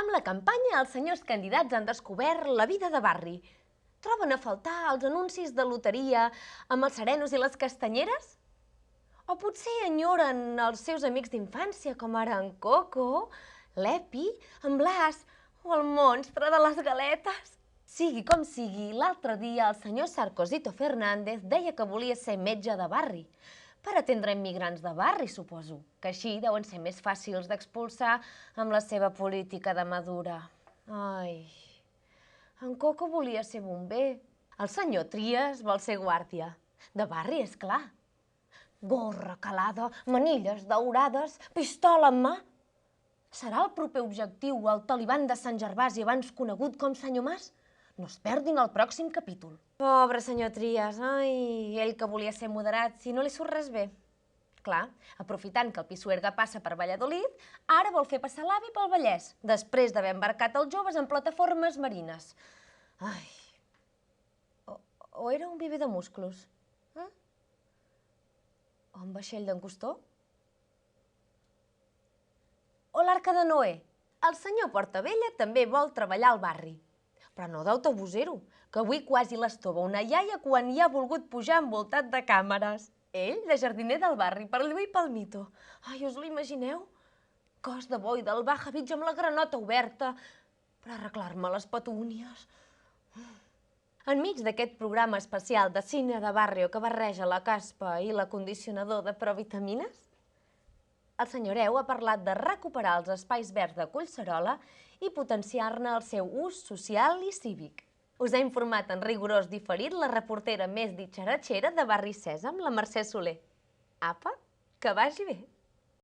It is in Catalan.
Amb la campanya, els senyors candidats han descobert la vida de barri. Troben a faltar els anuncis de loteria amb els serenos i les castanyeres? O potser enyoren els seus amics d'infància, com ara en Coco, l'Epi, en Blas o el monstre de les galetes? Sigui com sigui, l'altre dia el senyor Sarcosito Fernández deia que volia ser metge de barri, per atendre immigrants de barri, suposo, que així deuen ser més fàcils d'expulsar amb la seva política de Madura. Ai, en Coco volia ser bomber. El senyor Trias vol ser guàrdia. De barri, és clar. Gorra calada, manilles daurades, pistola en mà. Serà el proper objectiu el talibán de Sant Gervasi, abans conegut com senyor Mas? No es perdin el pròxim capítol. Pobre senyor Trias, ai, ell que volia ser moderat, si no li surt res bé. Clar, aprofitant que el Pisuerga passa per Valladolid, ara vol fer passar l'avi pel Vallès, després d'haver embarcat els joves en plataformes marines. Ai, o era un viver de musclos? O un vaixell d'en Costó? O l'Arca de Noé? El senyor Portabella també vol treballar al barri. Però no d'autobusero, que avui quasi l'estova una iaia quan hi ha volgut pujar envoltat de càmeres. Ell, de jardiner del barri, per lluir pel mito. Ai, us l'imagineu? Cos de boi del Baja Beach amb la granota oberta per arreglar-me les petúnies. Enmig d'aquest programa especial de cine de barri que barreja la caspa i l'acondicionador de provitamines, el senyoreu ha parlat de recuperar els espais verds de Collserola i potenciar-ne el seu ús social i cívic. Us ha informat en rigorós diferit la reportera més ditxaratxera de Barri Sèsam, la Mercè Soler. Apa, que vagi bé!